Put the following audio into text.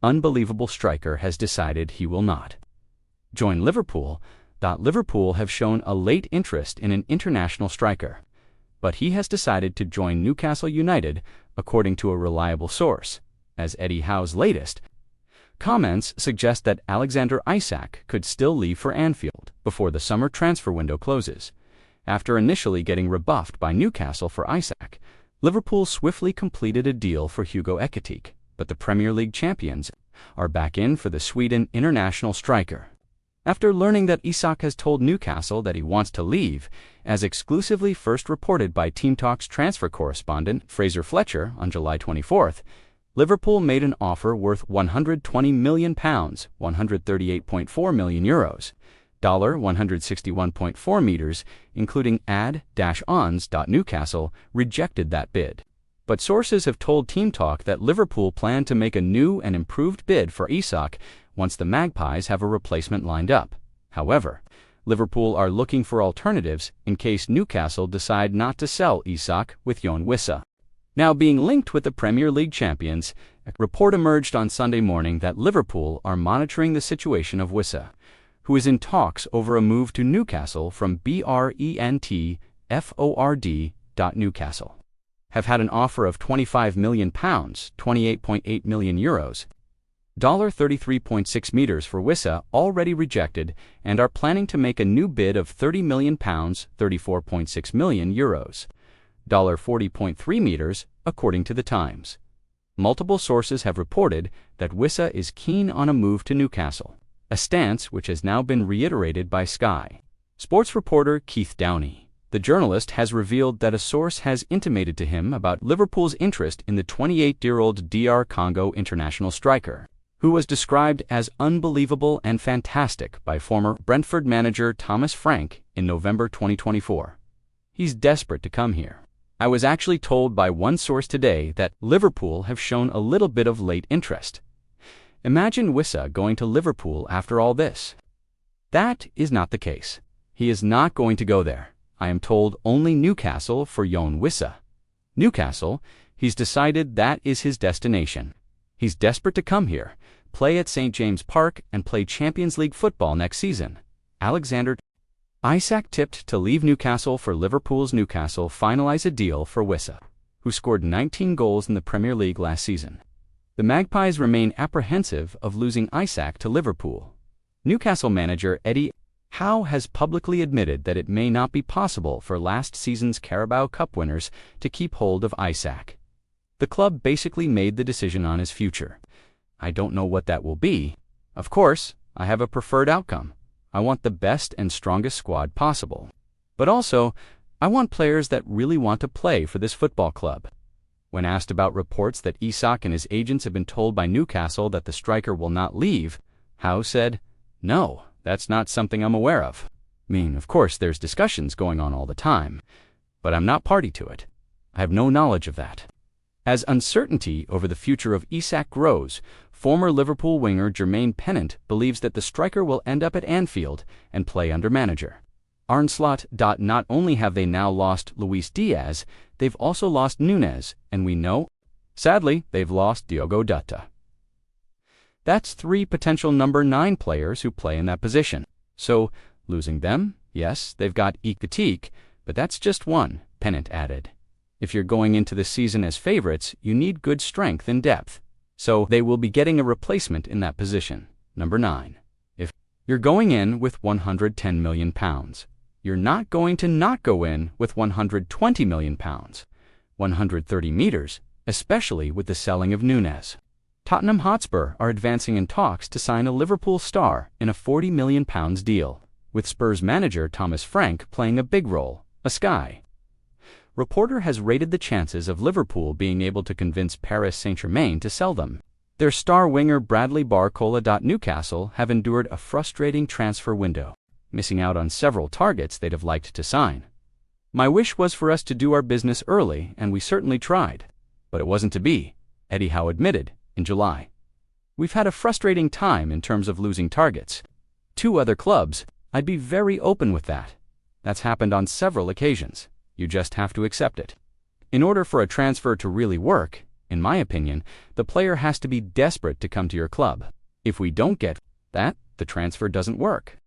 unbelievable striker has decided he will not join Liverpool. Liverpool have shown a late interest in an international striker, but he has decided to join Newcastle United, according to a reliable source, as Eddie Howe's latest comments suggest that Alexander Isak could still leave for Anfield before the summer transfer window closes. After initially getting rebuffed by Newcastle for Isak, Liverpool swiftly completed a deal for Hugo Ekitike, but the Premier League champions are back in for the Sweden international striker. After learning that Isak has told Newcastle that he wants to leave, as exclusively first reported by Team Talk's transfer correspondent Fraser Fletcher on July 24th, Liverpool made an offer worth £120 million, €138.4 million, $161.4 meters, including ad-ons. Newcastle rejected that bid. But sources have told Team Talk that Liverpool plan to make a new and improved bid for Isak once the Magpies have a replacement lined up. However, Liverpool are looking for alternatives in case Newcastle decide not to sell Isak, with Yoane Wissa now being linked with the Premier League champions. A report emerged on Sunday morning that Liverpool are monitoring the situation of Wissa, who is in talks over a move to Newcastle from Brentford. Newcastle have had an offer of £25 million, €28.8 million, $33.6 meters for Wissa already rejected, and are planning to make a new bid of £30 million, €34.6 million, $40.3 meters, according to the Times. Multiple sources have reported that Wissa is keen on a move to Newcastle, a stance which has now been reiterated by Sky Sports reporter Keith Downey. The journalist has revealed that a source has intimated to him about Liverpool's interest in the 28-year-old DR Congo international striker, who was described as unbelievable and fantastic by former Brentford manager Thomas Frank in November 2024. He's desperate to come here. I was actually told by one source today that Liverpool have shown a little bit of late interest. Imagine Wissa going to Liverpool after all this. That is not the case. He is not going to go there. I am told only Newcastle for Yoane Wissa. Newcastle, he's decided that is his destination. He's desperate to come here, play at St. James Park, and play Champions League football next season. Alexander Isak tipped to leave Newcastle for Liverpool's Newcastle finalize a deal for Wissa, who scored 19 goals in the Premier League last season. The Magpies remain apprehensive of losing Isak to Liverpool. Newcastle manager Eddie Howe has publicly admitted that it may not be possible for last season's Carabao Cup winners to keep hold of Isak. The club basically made the decision on his future. I don't know what that will be. Of course, I have a preferred outcome. I want the best and strongest squad possible. But also, I want players that really want to play for this football club. When asked about reports that Isak and his agents have been told by Newcastle that the striker will not leave, Howe said, "No, that's not something I'm aware of. Of course, there's discussions going on all the time, but I'm not party to it. I have no knowledge of that." As uncertainty over the future of Isak grows, former Liverpool winger Jermaine Pennant believes that the striker will end up at Anfield and play under manager Arne Slot. Not only have they now lost Luis Diaz, they've also lost Núñez, and we know, sadly, they've lost Diogo Jota. That's 3 potential number 9 players who play in that position. So, losing them, yes, they've got Ekitike, but that's just one, Pennant added. If you're going into the season as favorites, you need good strength and depth. So they will be getting a replacement in that position, number 9. If you're going in with £110 million, you're not going to not go in with £120 million, 130 meters, especially with the selling of Núñez. Tottenham Hotspur are advancing in talks to sign a Liverpool star in a £40 million deal, with Spurs manager Thomas Frank playing a big role, a Sky reporter has rated the chances of Liverpool being able to convince Paris Saint-Germain to sell them. Their star winger Bradley Barcola. Newcastle have endured a frustrating transfer window, missing out on several targets they'd have liked to sign. "My wish was for us to do our business early, and we certainly tried. But it wasn't to be," Eddie Howe admitted in July. "We've had a frustrating time in terms of losing targets. 2 other clubs, I'd be very open with that. That's happened on several occasions. You just have to accept it. In order for a transfer to really work, In my opinion, the player has to be desperate to come to your club. If we don't get that, the transfer doesn't work.